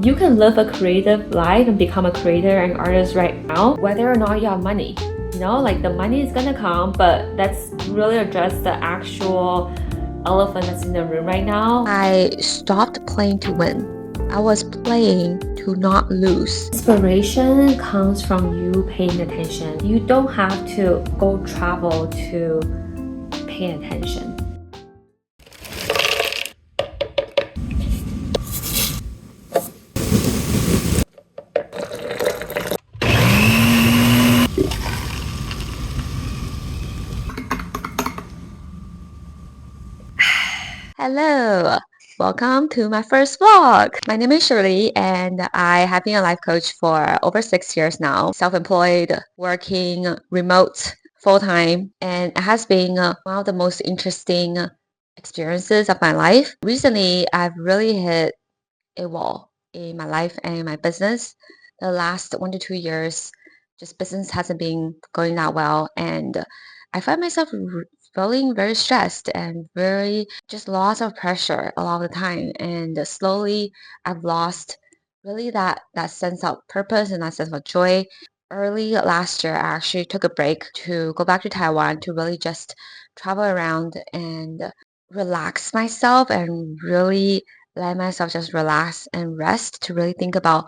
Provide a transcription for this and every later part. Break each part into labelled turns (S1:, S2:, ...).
S1: You can live a creative life and become a creator and artist right now, whether or not you have money. Like the money is gonna come, but let's really address the actual elephant that's in the room right now.
S2: I stopped playing to win. I was playing to not lose.
S1: Inspiration comes from you paying attention. You don't have to go travel to pay attention.
S2: Hello! Welcome to my first vlog. My name is Shirley and I have been a life coach for over 6 years now. Self-employed, working, remote, full-time, and it has been one of the most interesting experiences of my life. Recently, I've really hit a wall in my life and in my business. The last 1 to 2 years, just business hasn't been going that well, and I find myself feeling very stressed and very just lots of pressure a lot of the time. And slowly, I've lost really that sense of purpose and that sense of joy. Early last year, I actually took a break to go back to Taiwan to really just travel around and relax myself and really let myself just relax and rest to really think about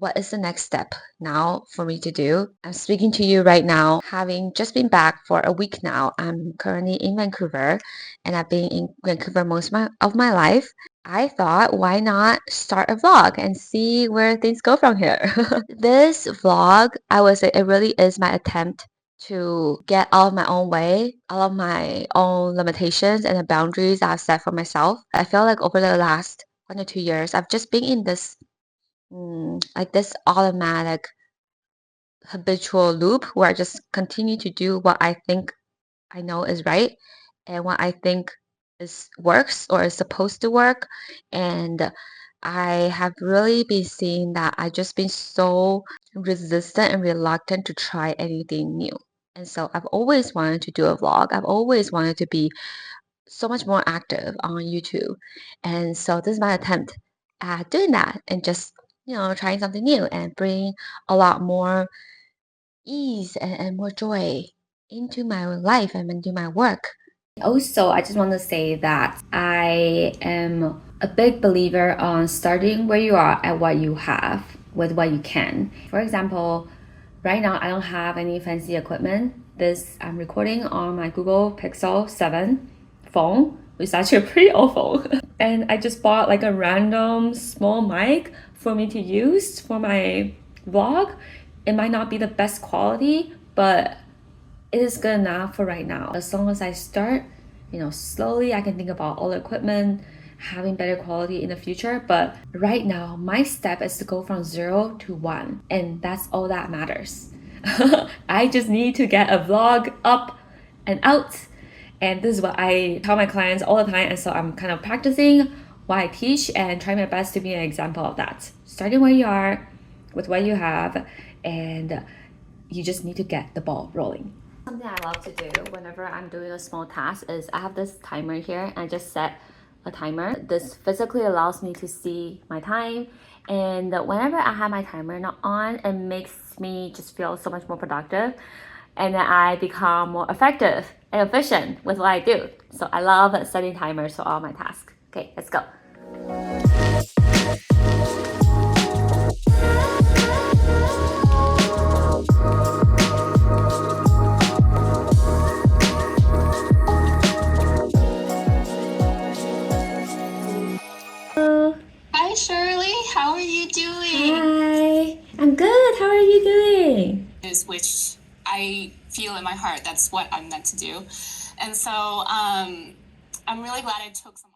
S2: what is the next step now for me to do. I'm speaking to you right now, having just been back for a week now. I'm currently in Vancouver and I've been in Vancouver most of my life. I thought, why not start a vlog and see where things go from here? This vlog, I would say it really is my attempt to get out of my own way, out of my own limitations and the boundaries I've set for myself. I feel like over the last 1 to 2 years, I've just been in this like this automatic habitual loop where I just continue to do what I think I know is right and what I think is works or is supposed to work. And I have really been seeing that I just been so resistant and reluctant to try anything new. And so I've always wanted to do a vlog. I've always wanted to be so much more active on YouTube. And so this is my attempt at doing that and just, trying something new and bring a lot more ease and more joy into my life and into my work.
S1: Also, I just want to say that I am a big believer on starting where you are at what you have with what you can. For example, right now I don't have any fancy equipment. I'm recording on my Google Pixel 7 phone, which is actually a pretty old phone. And I just bought like a random small mic for me to use for my vlog. It might not be the best quality, but it is good enough for right now. As long as I start, slowly I can think about all the equipment, having better quality in the future. But right now, my step is to go from 0 to 1, and that's all that matters. I just need to get a vlog up and out. And this is what I tell my clients all the time. And so I'm kind of practicing what I teach and trying my best to be an example of that. Starting where you are with what you have, and you just need to get the ball rolling. Something I love to do whenever I'm doing a small task is I have this timer here and I just set a timer. This physically allows me to see my time, and whenever I have my timer not on, it makes me just feel so much more productive, and then I become more effective and efficient with what I do. So I love setting timers for all my tasks. Okay, let's go.
S3: Hi Shirley, how are you doing?
S1: Hi, I'm good. How are you doing?
S3: Which I feel in my heart, that's what I'm meant to do. And so I'm really glad I took some.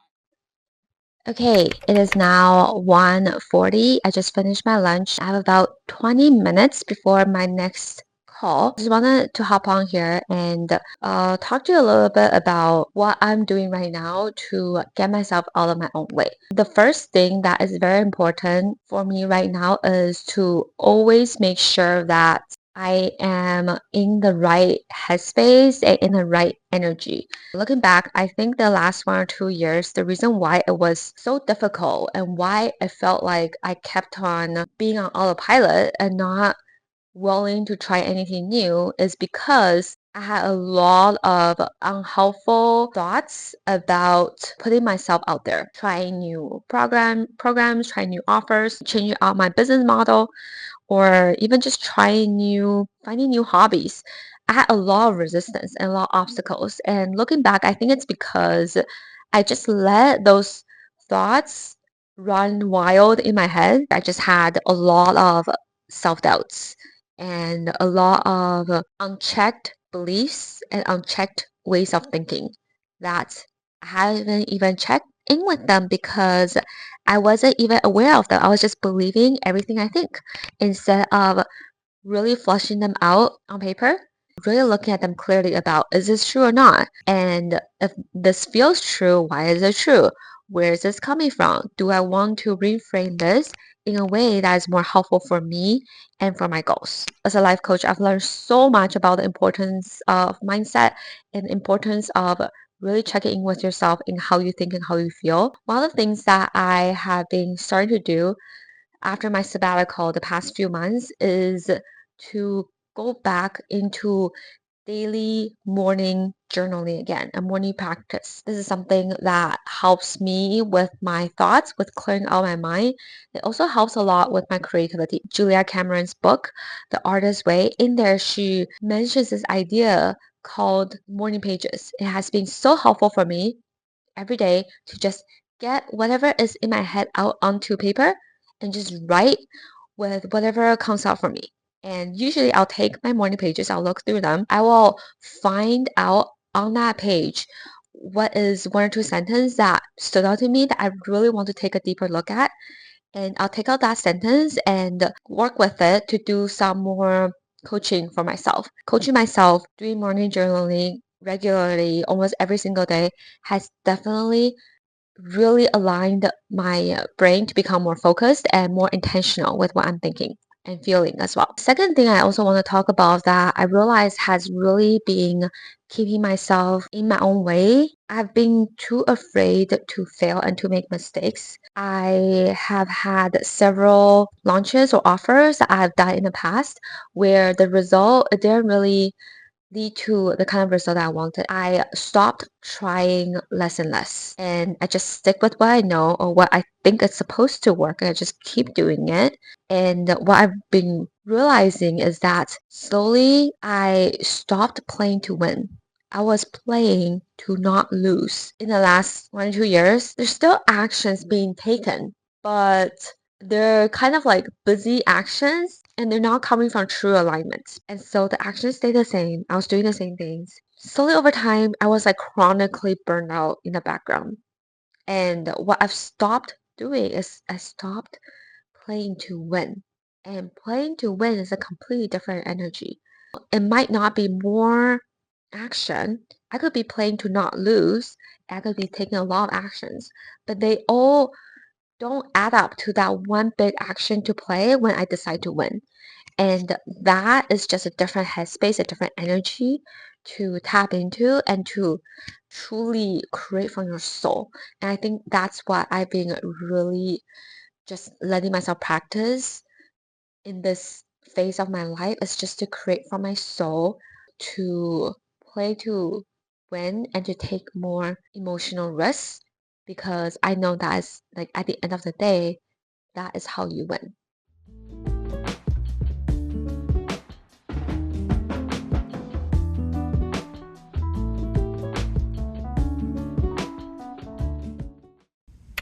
S2: Okay, it is now 1:40. I just finished my lunch. I have about 20 minutes before my next call. Just wanted to hop on here and talk to you a little bit about what I'm doing right now to get myself out of my own way. The first thing that is very important for me right now is to always make sure that I am in the right headspace and in the right energy. Looking back, I think the last 1 or 2 years, the reason why it was so difficult and why I felt like I kept on being on autopilot and not willing to try anything new is because I had a lot of unhelpful thoughts about putting myself out there, trying new programs, trying new offers, changing out my business model, or even just finding new hobbies. I had a lot of resistance and a lot of obstacles. And looking back, I think it's because I just let those thoughts run wild in my head. I just had a lot of self doubts and a lot of unchecked beliefs and unchecked ways of thinking that I haven't even checked in with them because I wasn't even aware of them. I was just believing everything I think instead of really fleshing them out on paper, really looking at them clearly about is this true or not? And if this feels true, why is it true? Where is this coming from? Do I want to reframe this in a way that is more helpful for me and for my goals? As a life coach, I've learned so much about the importance of mindset and the importance of really checking in with yourself in how you think and how you feel. One of the things that I have been starting to do after my sabbatical the past few months is to go back into daily morning journaling again, a morning practice. This is something that helps me with my thoughts, with clearing out my mind. It also helps a lot with my creativity. Julia Cameron's book, The Artist's Way, in there she mentions this idea called morning pages. It has been so helpful for me every day to just get whatever is in my head out onto paper and just write with whatever comes out for me. And usually I'll take my morning pages, I'll look through them. I will find out on that page what is 1 or 2 sentences that stood out to me that I really want to take a deeper look at. And I'll take out that sentence and work with it to do some more coaching for myself. Coaching myself, doing morning journaling regularly, almost every single day, has definitely really aligned my brain to become more focused and more intentional with what I'm thinking and feeling as well. Second thing I also want to talk about that I realized has really been keeping myself in my own way. I've been too afraid to fail and to make mistakes. I have had several launches or offers that I've done in the past where the result didn't really lead to the kind of result I wanted. I stopped trying less and less, and I just stick with what I know or what I think it's supposed to work, and I just keep doing it. And what I've been realizing is that slowly I stopped playing to win. I was playing to not lose. In the last 1 or 2 years, there's still actions being taken, but they're kind of like busy actions and they're not coming from true alignment. And so the actions stay the same. I was doing the same things. Slowly over time, I was like chronically burned out in the background. And what I've stopped doing is I stopped playing to win. And playing to win is a completely different energy. It might not be more action. I could be playing to not lose. I could be taking a lot of actions, but they all don't add up to that one big action to play when I decide to win. And that is just a different headspace, a different energy to tap into and to truly create from your soul. And I think that's what I've been really just letting myself practice in this phase of my life is just to create from my soul, to play to win and to take more emotional risks because I know that is like at the end of the day, that is how you win.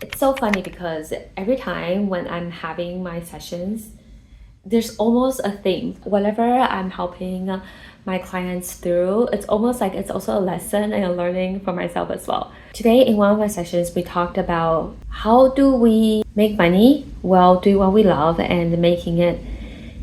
S1: It's so funny because every time when I'm having my sessions, there's almost a theme. Whatever I'm helping my clients through, it's almost like it's also a lesson and a learning for myself as well. Today in one of my sessions, we talked about how do we make money while doing what we love and making it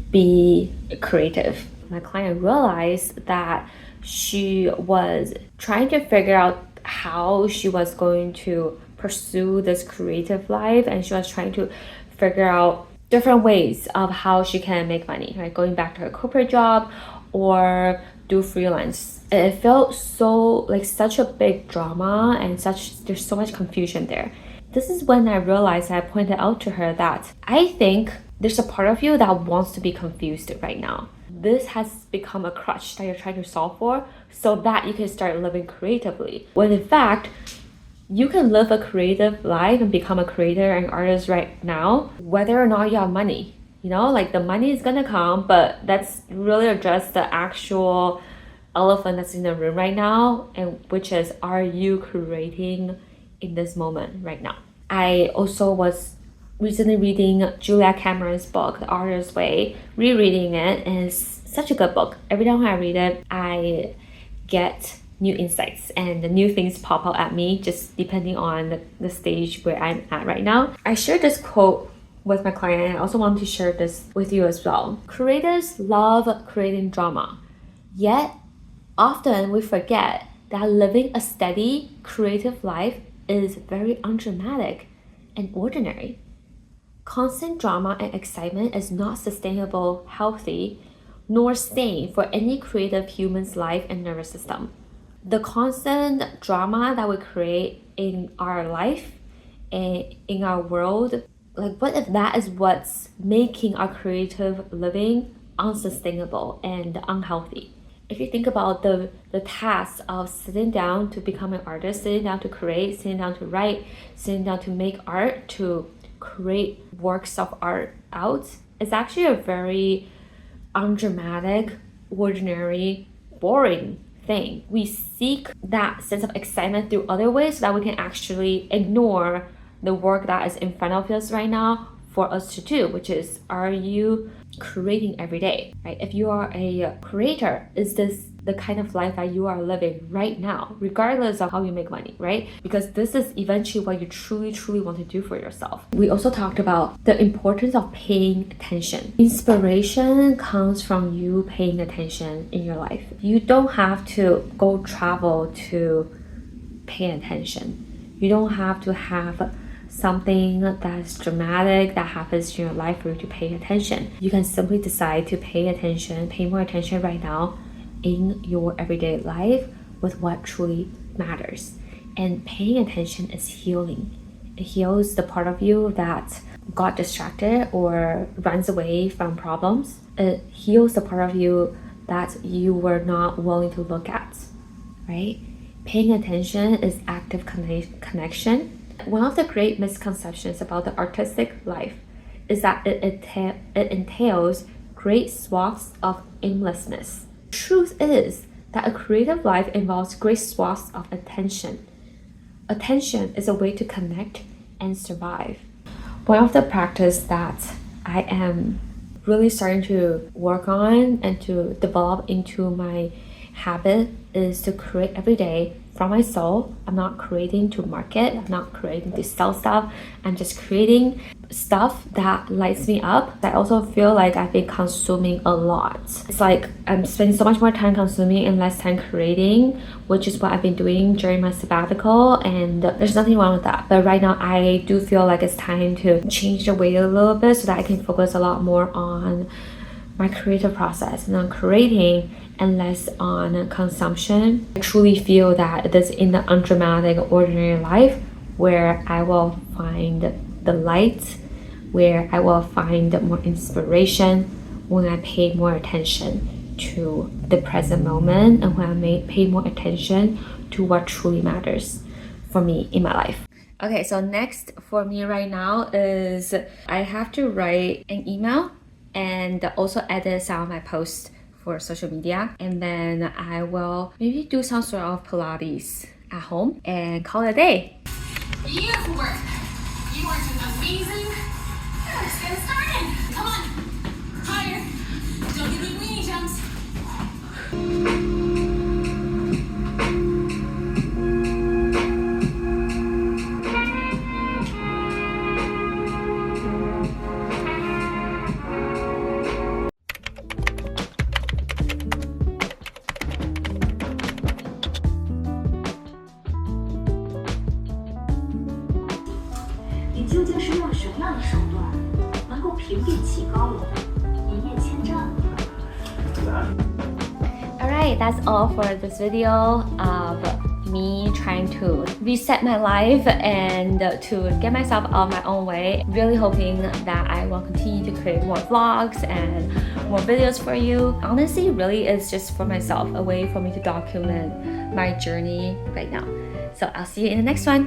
S1: be creative. My client realized that she was trying to figure out how she was going to pursue this creative life, and she was trying to figure out different ways of how she can make money, right? Going back to her corporate job or do freelance. It felt so like such a big drama and there's so much confusion there. This is when I realized, I pointed out to her that I think there's a part of you that wants to be confused right now. This has become a crutch that you're trying to solve for so that you can start living creatively. When in fact, you can live a creative life and become a creator and artist right now, whether or not you have money. You know, like the money is gonna come, but let's really address the actual elephant that's in the room right now, and which is, are you creating in this moment right now? I also was recently reading Julia Cameron's book, The Artist's Way, rereading it, and it's such a good book. Every time I read it, I get new insights and the new things pop out at me, just depending on the stage where I'm at right now. I shared this quote with my client, and I also want to share this with you as well. Creators love creating drama, yet often we forget that living a steady, creative life is very undramatic and ordinary. Constant drama and excitement is not sustainable, healthy, nor sane for any creative human's life and nervous system. The constant drama that we create in our life and in our world, like what if that is what's making our creative living unsustainable and unhealthy? If you think about the task of sitting down to become an artist, sitting down to create, sitting down to write, sitting down to make art, to create works of art out, it's actually a very undramatic, ordinary, boring thing. We seek that sense of excitement through other ways so that we can actually ignore the work that is in front of us right now for us to do, which is, are you creating every day, right? If you are a creator, is this the kind of life that you are living right now, regardless of how you make money, right? Because this is eventually what you truly want to do for yourself. We also talked about the importance of paying attention. Inspiration comes from you paying attention in your life. You don't have to go travel to pay attention. You don't have to have something that's dramatic that happens in your life for you to pay attention. You can simply decide to pay attention, pay more attention right now in your everyday life with what truly matters. And paying attention is healing. It heals the part of you that got distracted or runs away from problems. It heals the part of you that you were not willing to look at, right? Paying attention is active connection. One of the great misconceptions about the artistic life is that it entails great swaths of aimlessness. Truth is that a creative life involves great swaths of attention. Attention is a way to connect and survive. One of the practice that I am really starting to work on and to develop into my habit is to create every day from my soul. I'm not creating to market. I'm not creating to sell stuff. I'm just creating stuff that lights me up. I also feel like I've been consuming a lot. It's like I'm spending so much more time consuming and less time creating, which is what I've been doing during my sabbatical, and there's nothing wrong with that. But right now I do feel like it's time to change the weight a little bit so that I can focus a lot more on my creative process and on creating and less on consumption. I truly feel that it is in the undramatic, ordinary life where I will find the light, where I will find more inspiration, when I pay more attention to the present moment and when I pay more attention to what truly matters for me in my life. Okay, so next for me right now is I have to write an email and also edit some of my posts for social media, and then I will maybe do some sort of Pilates at home and call it a day.
S3: Beautiful work. You are doing amazing. Let's get started. Come on. Higher. Don't give me weenie jumps. 究竟是用什么样的手段，能够平
S4: 业起高楼，一叶千丈。
S1: Alright, that's all for this video of me trying to reset my life and to get myself out of my own way. Really hoping that I will continue to create more vlogs and more videos for you. Honestly, really it's just for myself, a way for me to document my journey right now. So I'll see you in the next one.